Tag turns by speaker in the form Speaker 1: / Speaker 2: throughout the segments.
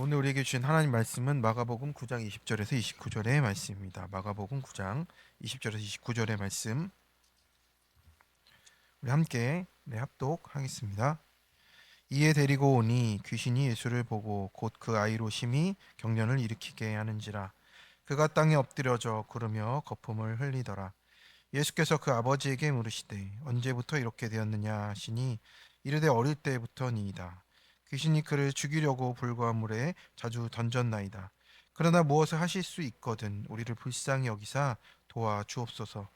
Speaker 1: 오늘 우리에게 주신 하나님 말씀은 마가복음 9장 20절에서 29절의 말씀입니다. 마가복음 9장 20절에서 29절의 말씀 우리 함께 합독하겠습니다. 이에 데리고 오니 귀신이 예수를 보고 곧 그 아이로 심히 경련을 일으키게 하는지라 그가 땅에 엎드려져 구르며 거품을 흘리더라. 예수께서 그 아버지에게 물으시되 언제부터 이렇게 되었느냐 하시니 이르되 어릴 때부터니이다. 귀신이 그를 죽이려고 불과 물에 자주 던졌나이다. 그러나 무엇을 하실 수 있거든 우리를 불쌍히 여기사 도와 주옵소서.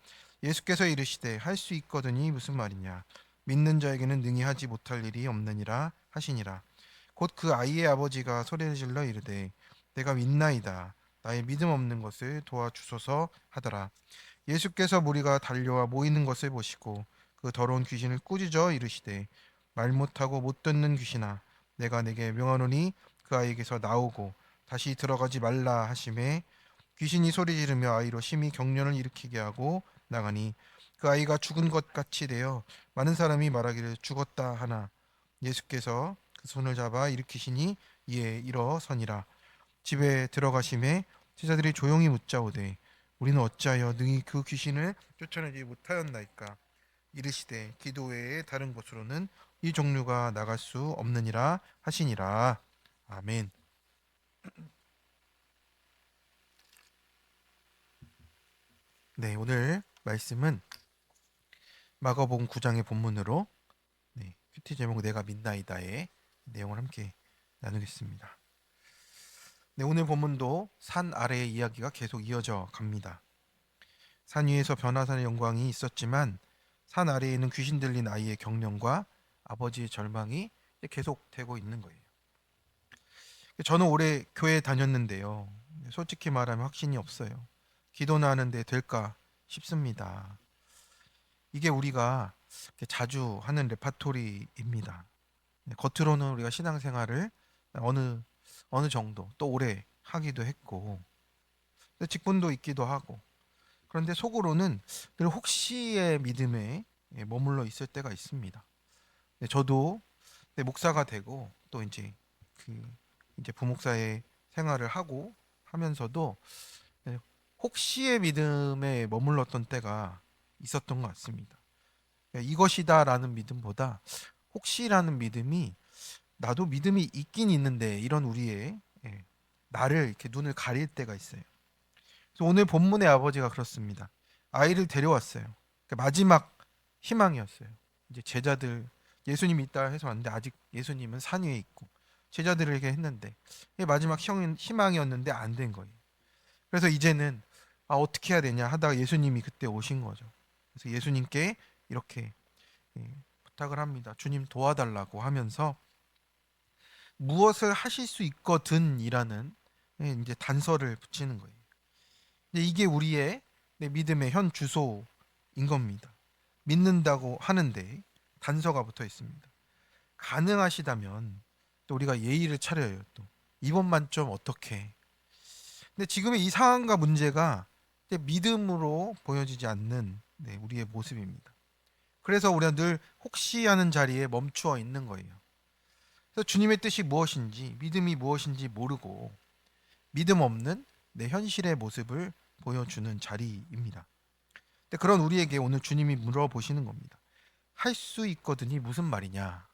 Speaker 1: 예수께서 이르시되 할 수 있거든이 무슨 말이냐. 믿는 자에게는 능히 하지 못할 일이 없느니라 하시니라. 곧 그 아이의 아버지가 소리를 질러 이르되 내가 믿나이다. 나의 믿음 없는 것을 도와주소서 하더라. 예수께서 무리가 달려와 모이는 것을 보시고 그 더러운 귀신을 꾸짖어 이르시되 말 못하고 못 듣는 귀신아 내가 내게 명하노니 그 아이에게서 나오고 다시 들어가지 말라 하심에 귀신이 소리 지르며 아이로 심히 경련을 일으키게 하고 나가니 그 아이가 죽은 것 같이 되어 많은 사람이 말하기를 죽었다 하나 예수께서 그 손을 잡아 일으키시니 이에 일어서니라. 집에 들어가심에 제자들이 조용히 묻자오되 우리는 어찌하여 능히 그 귀신을 쫓아내지 못하였나이까. 이르시되 기도 외에 다른 곳으로는 이 종류가 나갈 수 없느니라 하시니라. 아멘. 네, 오늘 말씀은 마가복음 9장의 본문으로 큐티 제목 내가 믿나이다의 내용을 함께 나누겠습니다. 네, 오늘 본문도 산 아래의 이야기가 계속 이어져 갑니다. 산 위에서 변화산의 영광이 있었지만 산 아래에는 귀신 들린 아이의 경련과 아버지의 절망이 계속되고 있는 거예요. 저는 올해 교회 다녔는데요. 솔직히 말하면 확신이 없어요. 기도나 하는데 될까 싶습니다. 이게 우리가 자주 하는 레파토리입니다. 겉으로는 우리가 신앙생활을 어느 어느 정도 또 오래 하기도 했고 직분도 있기도 하고 그런데 속으로는 늘 혹시의 믿음에 머물러 있을 때가 있습니다. 저도 목사가 되고 또 이제 부목사의 생활을 하고 하면서도 혹시의 믿음에 머물렀던 때가 있었던 것 같습니다. 이것이다라는 믿음보다 혹시라는 믿음이 나도 믿음이 있긴 있는데 이런 우리의 나를 이렇게 눈을 가릴 때가 있어요. 그래서 오늘 본문의 아버지가 그렇습니다. 아이를 데려왔어요. 마지막 희망이었어요. 이제 제자들 예수님이 있다 해서 왔는데 아직 예수님은 산 위에 있고 제자들에게 했는데 이게 마지막 희망이었는데 안 된 거예요. 그래서 이제는 어떻게 해야 되냐 하다가 예수님이 그때 오신 거죠. 그래서 예수님께 이렇게 부탁을 합니다. 주님 도와달라고 하면서 무엇을 하실 수 있거든이라는 이제 단서를 붙이는 거예요. 이게 우리의 믿음의 현 주소인 겁니다. 믿는다고 하는데 단서가 붙어 있습니다. 가능하시다면 또 우리가 예의를 차려요. 또 이번만 좀 어떻게? 근데 지금의 이 상황과 문제가 믿음으로 보여지지 않는 우리의 모습입니다. 그래서 우리가 늘 혹시 하는 자리에 멈추어 있는 거예요. 그래서 주님의 뜻이 무엇인지, 믿음이 무엇인지 모르고 믿음 없는 내 현실의 모습을 보여주는 자리입니다. 근데 그런 우리에게 오늘 주님이 물어보시는 겁니다. 할 수 있거든이 무슨 말이냐?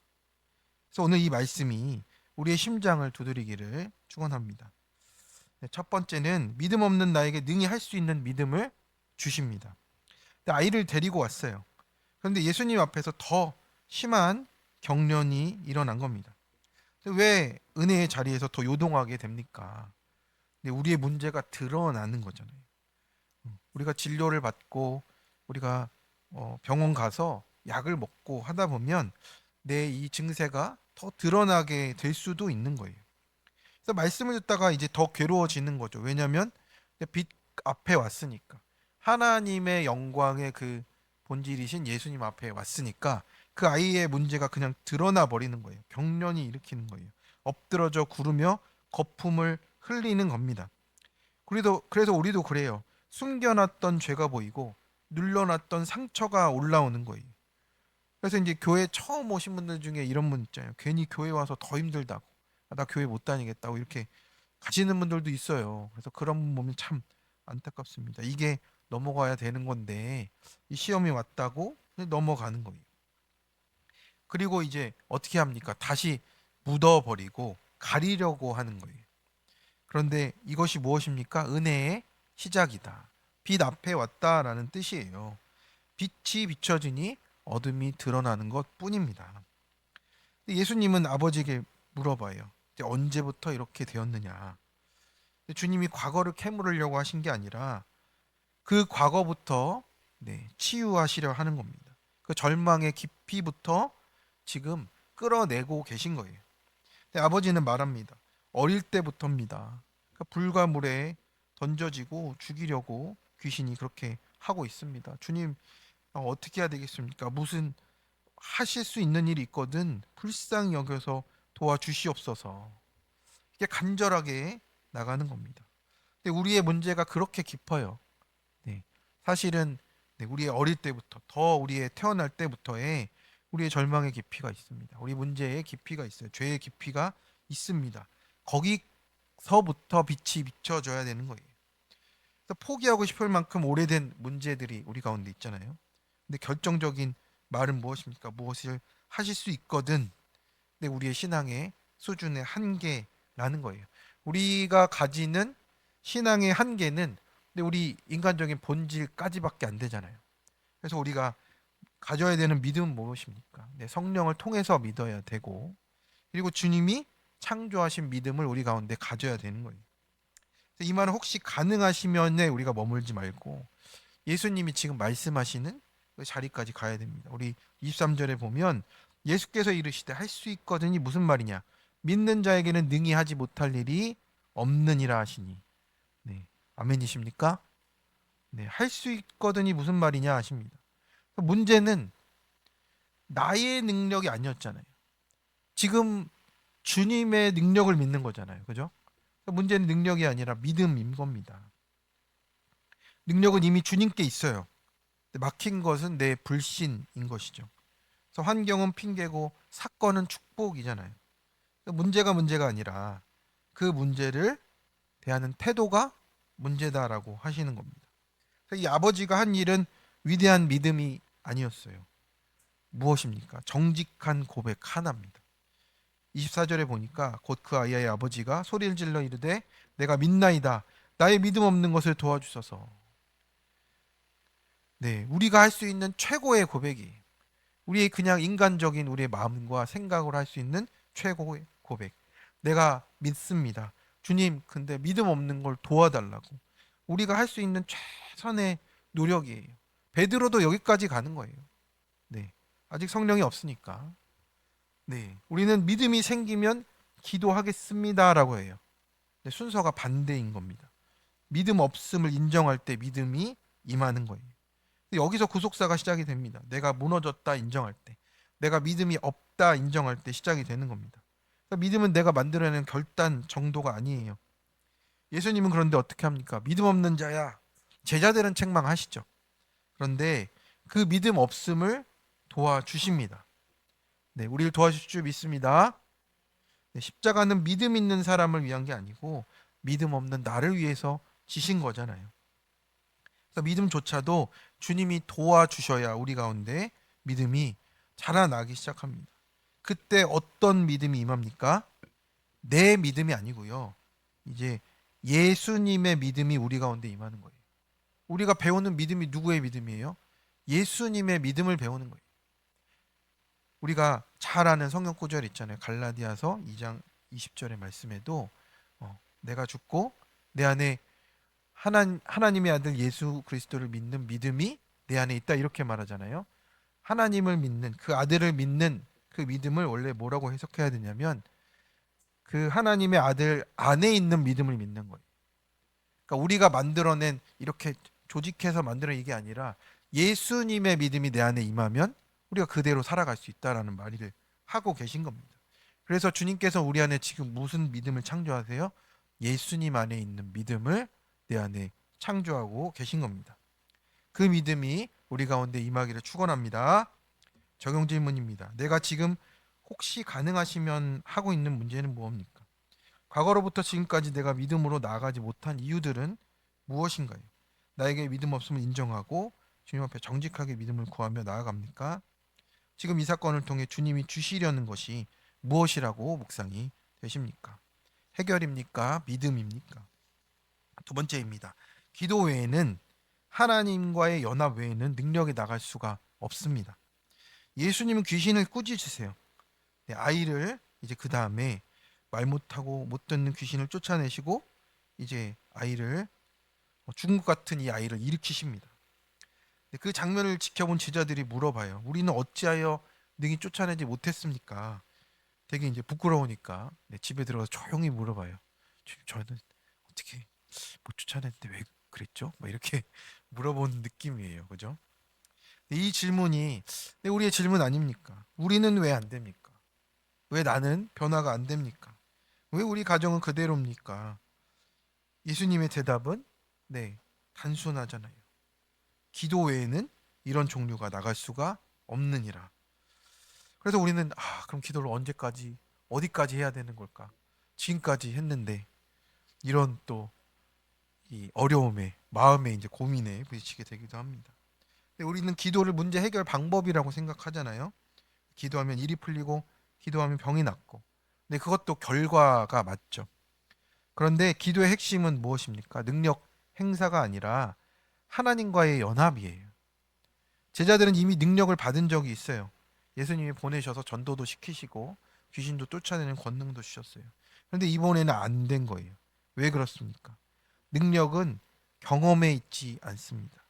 Speaker 1: 그래서 오늘 이 말씀이 우리의 심장을 두드리기를 축원합니다. 첫 번째는 믿음 없는 나에게 능히 할 수 있는 믿음을 주십니다. 근데 아이를 데리고 왔어요. 그런데 예수님 앞에서 더 심한 경련이 일어난 겁니다. 왜 은혜의 자리에서 더 요동하게 됩니까? 근데 우리의 문제가 드러나는 거잖아요. 우리가 진료를 받고 우리가 병원 가서 약을 먹고 하다 보면 내 이 증세가 더 드러나게 될 수도 있는 거예요. 그래서 말씀을 듣다가 이제 더 괴로워지는 거죠. 왜냐하면 빛 앞에 왔으니까 하나님의 영광의 그 본질이신 예수님 앞에 왔으니까 그 아이의 문제가 그냥 드러나 버리는 거예요. 경련이 일으키는 거예요. 엎드러져 구르며 거품을 흘리는 겁니다. 그래서 우리도 그래요. 숨겨놨던 죄가 보이고 눌러놨던 상처가 올라오는 거예요. 그래서 이제 교회 처음 오신 분들 중에 이런 분 있잖아요. 괜히 교회 와서 더 힘들다고. 나 교회 못 다니겠다고 이렇게 가시는 분들도 있어요. 그래서 그런 분 보면 참 안타깝습니다. 이게 넘어가야 되는 건데 이 시험이 왔다고 넘어가는 거예요. 그리고 이제 어떻게 합니까? 다시 묻어버리고 가리려고 하는 거예요. 그런데 이것이 무엇입니까? 은혜의 시작이다. 빛 앞에 왔다라는 뜻이에요. 빛이 비춰지니 어둠이 드러나는 것 뿐입니다. 예수님은 아버지에게 물어봐요. 언제부터 이렇게 되었느냐? 주님이 과거를 캐물으려고 하신 게 아니라 그 과거부터 치유하시려 하는 겁니다. 그 절망의 깊이부터 지금 끌어내고 계신 거예요. 근데 아버지는 말합니다. 어릴 때부터입니다. 그러니까 불과 물에 던져지고 죽이려고 귀신이 그렇게 하고 있습니다. 주님, 어떻게 해야 되겠습니까? 무슨 하실 수 있는 일이 있거든 불쌍히 여겨서 도와주시옵소서. 이게 간절하게 나가는 겁니다. 근데 우리의 문제가 그렇게 깊어요. 네. 사실은 우리의 어릴 때부터 더 우리의 태어날 때부터의 우리의 절망의 깊이가 있습니다. 우리 문제의 깊이가 있어요. 죄의 깊이가 있습니다. 거기서부터 빛이 비춰져야 되는 거예요. 그래서 포기하고 싶을 만큼 오래된 문제들이 우리 가운데 있잖아요. 근데 결정적인 말은 무엇입니까? 무엇을 하실 수 있거든. 근데 우리의 신앙의 수준의 한계라는 거예요. 우리가 가지는 신앙의 한계는 근데 우리 인간적인 본질까지밖에 안 되잖아요. 그래서 우리가 가져야 되는 믿음은 무엇입니까? 성령을 통해서 믿어야 되고 그리고 주님이 창조하신 믿음을 우리 가운데 가져야 되는 거예요. 이 말은 혹시 가능하시면에 우리가 머물지 말고 예수님이 지금 말씀하시는 그 자리까지 가야 됩니다. 우리 23절에 보면 예수께서 이르시되 할 수 있거든이 무슨 말이냐? 믿는 자에게는 능히 하지 못할 일이 없느니라 하시니. 네. 아멘이십니까? 네. 할 수 있거든이 무슨 말이냐 하십니다. 문제는 나의 능력이 아니었잖아요. 지금 주님의 능력을 믿는 거잖아요. 그죠? 문제는 능력이 아니라 믿음인 겁니다. 능력은 이미 주님께 있어요. 막힌 것은 내 불신인 것이죠. 그래서 환경은 핑계고 사건은 축복이잖아요. 문제가 아니라 그 문제를 대하는 태도가 문제다라고 하시는 겁니다. 이 아버지가 한 일은 위대한 믿음이 아니었어요. 무엇입니까? 정직한 고백 하나입니다. 24절에 보니까 곧 그 아이의 아버지가 소리를 질러 이르되 내가 믿나이다. 나의 믿음 없는 것을 도와주소서. 네, 우리가 할 수 있는 최고의 고백이 우리의 그냥 인간적인 우리의 마음과 생각으로 할 수 있는 최고의 고백. 내가 믿습니다. 주님, 근데 믿음 없는 걸 도와달라고. 우리가 할 수 있는 최선의 노력이에요. 베드로도 여기까지 가는 거예요. 네, 아직 성령이 없으니까. 네, 우리는 믿음이 생기면 기도하겠습니다라고 해요. 네, 순서가 반대인 겁니다. 믿음 없음을 인정할 때 믿음이 임하는 거예요. 여기서 구속사가 시작이 됩니다. 내가 무너졌다 인정할 때, 내가 믿음이 없다 인정할 때 시작이 되는 겁니다. 그러니까 믿음은 내가 만들어내는 결단 정도가 아니에요. 예수님은 그런데 어떻게 합니까? 믿음 없는 자야. 제자들은 책망하시죠. 그런데 그 믿음 없음을 도와주십니다. 네, 우리를 도와주실 줄 믿습니다. 네, 십자가는 믿음 있는 사람을 위한 게 아니고 믿음 없는 나를 위해서 지신 거잖아요. 그래서 믿음조차도 주님이 도와주셔야 우리 가운데 믿음이 자라나기 시작합니다. 그때 어떤 믿음이 임합니까? 내 믿음이 아니고요. 이제 예수님의 믿음이 우리 가운데 임하는 거예요. 우리가 배우는 믿음이 누구의 믿음이에요? 예수님의 믿음을 배우는 거예요. 우리가 잘 아는 성경 구절 있잖아요. 갈라디아서 2장 20절의 말씀에도 내가 죽고 내 안에 하나님의 아들 예수 그리스도를 믿는 믿음이 내 안에 있다 이렇게 말하잖아요. 하나님을 믿는 그 아들을 믿는 그 믿음을 원래 뭐라고 해석해야 되냐면 그 하나님의 아들 안에 있는 믿음을 믿는 거예요. 그러니까 우리가 만들어낸 이렇게 조직해서 만들어낸 이게 아니라 예수님의 믿음이 내 안에 임하면 우리가 그대로 살아갈 수 있다라는 말을 하고 계신 겁니다. 그래서 주님께서 우리 안에 지금 무슨 믿음을 창조하세요? 예수님 안에 있는 믿음을 내 안에 창조하고 계신 겁니다. 그 믿음이 우리 가운데 임하기를 축원합니다. 적용 질문입니다. 내가 지금 혹시 가능하시면 하고 있는 문제는 무엇입니까? 과거로부터 지금까지 내가 믿음으로 나아가지 못한 이유들은 무엇인가요? 나에게 믿음 없음을 인정하고 주님 앞에 정직하게 믿음을 구하며 나아갑니까? 지금 이 사건을 통해 주님이 주시려는 것이 무엇이라고 묵상이 되십니까? 해결입니까? 믿음입니까? 두 번째입니다. 기도 외에는, 하나님과의 연합 외에는 능력이 나갈 수가 없습니다. 예수님은 귀신을 꾸짖으세요. 네, 아이를 이제 그 다음에 말 못하고 못 듣는 귀신을 쫓아내시고 이제 아이를, 죽은 것 같은 이 아이를 일으키십니다. 네, 그 장면을 지켜본 제자들이 물어봐요. 우리는 어찌하여 능히 쫓아내지 못했습니까? 되게 이제 부끄러우니까 네, 집에 들어가서 조용히 물어봐요. 저는 어떻게 못 쫓아냈는데 왜 그랬죠? 막 이렇게 물어보는 느낌이에요. 그죠? 이 질문이 우리의 질문 아닙니까? 우리는 왜 안 됩니까? 왜 나는 변화가 안 됩니까? 왜 우리 가정은 그대로입니까? 예수님의 대답은 네, 단순하잖아요. 기도 외에는 이런 종류가 나갈 수가 없느니라. 그래서 우리는 그럼 기도를 언제까지 어디까지 해야 되는 걸까? 지금까지 했는데 이런 또 이 어려움에 마음에 이제 고민에 부딪히게 되기도 합니다. 근데 우리는 기도를 문제 해결 방법이라고 생각하잖아요. 기도하면 일이 풀리고 기도하면 병이 낫고. 근데 그것도 결과가 맞죠. 그런데 기도의 핵심은 무엇입니까? 능력 행사가 아니라 하나님과의 연합이에요. 제자들은 이미 능력을 받은 적이 있어요. 예수님이 보내셔서 전도도 시키시고 귀신도 쫓아내는 권능도 주셨어요. 그런데 이번에는 안 된 거예요. 왜 그렇습니까? 능력은 경험에 있지 않습니다.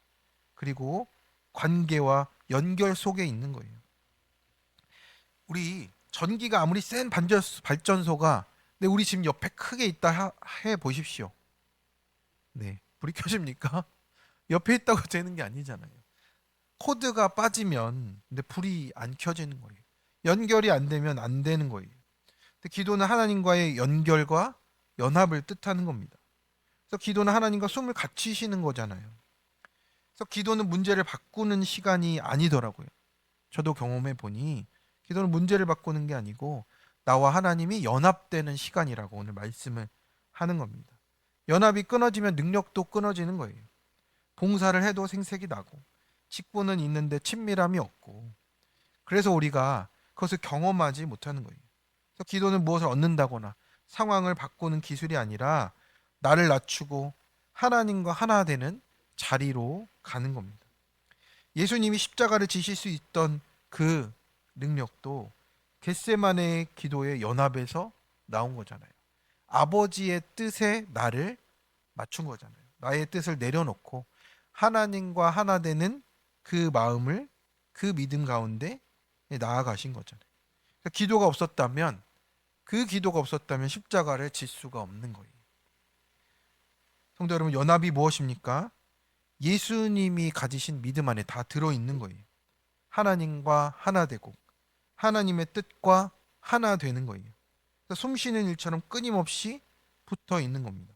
Speaker 1: 그리고 관계와 연결 속에 있는 거예요. 우리 전기가 아무리 센 발전소가 우리 집 옆에 크게 있다 해 보십시오. 네, 불이 켜집니까? 옆에 있다고 되는 게 아니잖아요. 코드가 빠지면 근데 불이 안 켜지는 거예요. 연결이 안 되면 안 되는 거예요. 근데 기도는 하나님과의 연결과 연합을 뜻하는 겁니다. 그래서 기도는 하나님과 숨을 같이 쉬는 거잖아요. 그래서 기도는 문제를 바꾸는 시간이 아니더라고요. 저도 경험해 보니 기도는 문제를 바꾸는 게 아니고 나와 하나님이 연합되는 시간이라고 오늘 말씀을 하는 겁니다. 연합이 끊어지면 능력도 끊어지는 거예요. 봉사를 해도 생색이 나고 직분은 있는데 친밀함이 없고, 그래서 우리가 그것을 경험하지 못하는 거예요. 그래서 기도는 무엇을 얻는다거나 상황을 바꾸는 기술이 아니라 나를 낮추고 하나님과 하나 되는 자리로 가는 겁니다. 예수님이 십자가를 지실 수 있던 그 능력도 겟세마네의 기도의 연합에서 나온 거잖아요. 아버지의 뜻에 나를 맞춘 거잖아요. 나의 뜻을 내려놓고 하나님과 하나 되는 그 마음을, 그 믿음 가운데 나아가신 거잖아요. 기도가 없었다면 십자가를 질 수가 없는 거예요. 성도 여러분, 연합이 무엇입니까? 예수님이 가지신 믿음 안에 다 들어있는 거예요. 하나님과 하나 되고 하나님의 뜻과 하나 되는 거예요. 숨 쉬는 일처럼 끊임없이 붙어 있는 겁니다.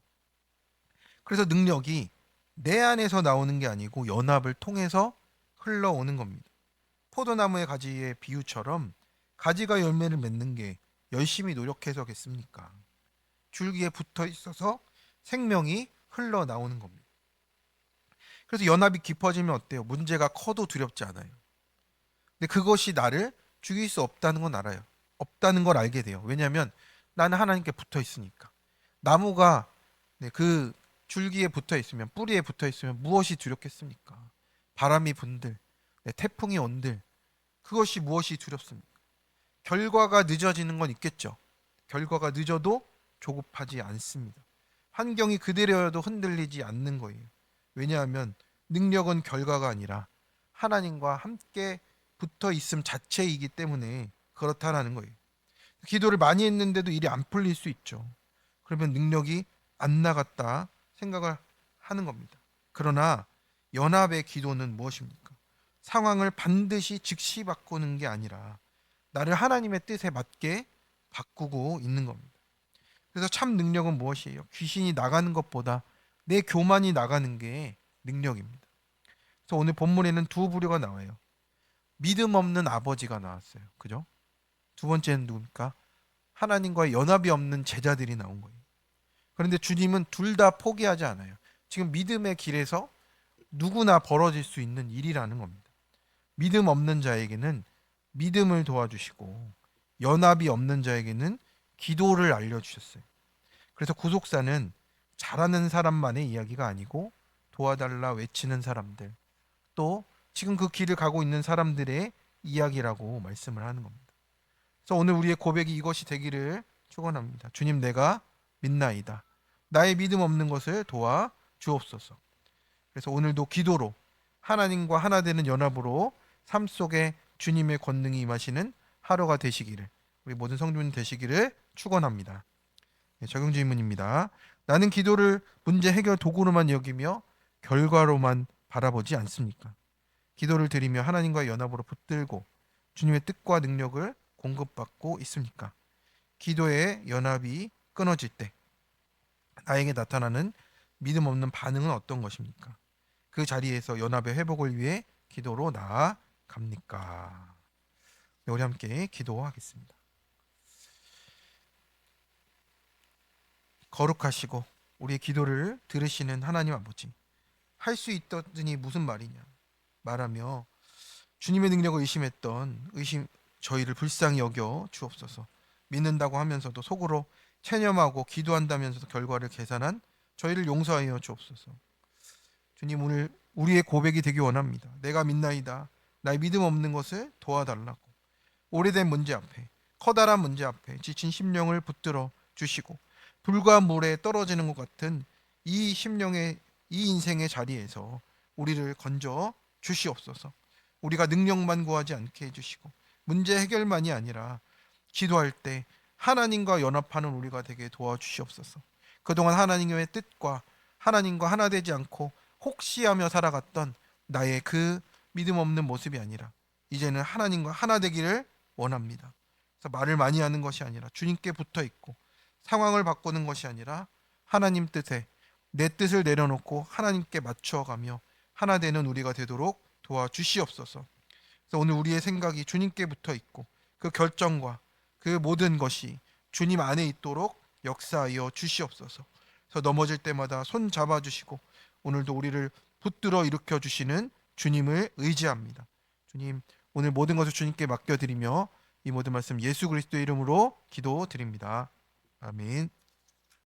Speaker 1: 그래서 능력이 내 안에서 나오는 게 아니고 연합을 통해서 흘러오는 겁니다. 포도나무의 가지의 비유처럼 가지가 열매를 맺는 게 열심히 노력해서겠습니까? 줄기에 붙어 있어서 생명이 흘러나오는 겁니다. 그래서 연합이 깊어지면 어때요? 문제가 커도 두렵지 않아요. 근데 그것이 나를 죽일 수 없다는 건 알아요. 없다는 걸 알게 돼요. 왜냐하면 나는 하나님께 붙어 있으니까. 나무가 그 줄기에 붙어 있으면, 뿌리에 붙어 있으면 무엇이 두렵겠습니까? 바람이 분들, 태풍이 온들, 그것이 무엇이 두렵습니까? 결과가 늦어지는 건 있겠죠. 결과가 늦어도 조급하지 않습니다. 환경이 그대로여도 흔들리지 않는 거예요. 왜냐하면 능력은 결과가 아니라 하나님과 함께 붙어 있음 자체이기 때문에 그렇다라는 거예요. 기도를 많이 했는데도 일이 안 풀릴 수 있죠. 그러면 능력이 안 나갔다 생각을 하는 겁니다. 그러나 연합의 기도는 무엇입니까? 상황을 반드시 즉시 바꾸는 게 아니라 나를 하나님의 뜻에 맞게 바꾸고 있는 겁니다. 그래서 참 능력은 무엇이에요? 귀신이 나가는 것보다 내 교만이 나가는 게 능력입니다. 그래서 오늘 본문에는 두 부류가 나와요. 믿음 없는 아버지가 나왔어요. 그죠? 두 번째는 누굽니까? 하나님과의 연합이 없는 제자들이 나온 거예요. 그런데 주님은 둘 다 포기하지 않아요. 지금 믿음의 길에서 누구나 벌어질 수 있는 일이라는 겁니다. 믿음 없는 자에게는 믿음을 도와주시고 연합이 없는 자에게는 기도를 알려주셨어요. 그래서 구속사는 잘하는 사람만의 이야기가 아니고 도와달라 외치는 사람들, 또 지금 그 길을 가고 있는 사람들의 이야기라고 말씀을 하는 겁니다. 그래서 오늘 우리의 고백이 이것이 되기를 축원합니다. 주님, 내가 믿나이다. 나의 믿음 없는 것을 도와 주옵소서. 그래서 오늘도 기도로 하나님과 하나 되는 연합으로 삶 속에 주님의 권능이 임하시는 하루가 되시기를, 우리 모든 성도님 되시기를 축원합니다. 네, 적용 질문입니다. 나는 기도를 문제 해결 도구로만 여기며 결과로만 바라보지 않습니까? 기도를 드리며 하나님과 연합으로 붙들고 주님의 뜻과 능력을 공급받고 있습니까? 기도의 연합이 끊어질 때 나에게 나타나는 믿음 없는 반응은 어떤 것입니까? 그 자리에서 연합의 회복을 위해 기도로 나아갑니까? 네, 우리 함께 기도하겠습니다. 거룩하시고 우리의 기도를 들으시는 하나님 아버지, 할 수 있더니 무슨 말이냐 말하며 주님의 능력을 의심했던 저희를 불쌍히 여겨 주옵소서. 믿는다고 하면서도 속으로 체념하고 기도한다면서도 결과를 계산한 저희를 용서하여 주옵소서. 주님, 오늘 우리의 고백이 되기 원합니다. 내가 믿나이다. 나의 믿음 없는 것을 도와달라고. 오래된 문제 앞에, 커다란 문제 앞에 지친 심령을 붙들어 주시고 불과 물에 떨어지는 것 같은 이 심령의 이 인생의 자리에서 우리를 건져 주시옵소서. 우리가 능력만 구하지 않게 해주시고 문제 해결만이 아니라 기도할 때 하나님과 연합하는 우리가 되게 도와주시옵소서. 그동안 하나님의 뜻과 하나님과 하나 되지 않고 혹시 하며 살아갔던 나의 그 믿음 없는 모습이 아니라 이제는 하나님과 하나 되기를 원합니다. 그래서 말을 많이 하는 것이 아니라 주님께 붙어 있고 상황을 바꾸는 것이 아니라 하나님 뜻에 내 뜻을 내려놓고 하나님께 맞춰가며 하나 되는 우리가 되도록 도와주시옵소서. 그래서 오늘 우리의 생각이 주님께 붙어 있고 그 결정과 그 모든 것이 주님 안에 있도록 역사하여 주시옵소서. 그래서 넘어질 때마다 손 잡아주시고 오늘도 우리를 붙들어 일으켜 주시는 주님을 의지합니다. 주님, 오늘 모든 것을 주님께 맡겨드리며 이 모든 말씀 예수 그리스도의 이름으로 기도드립니다. 아멘.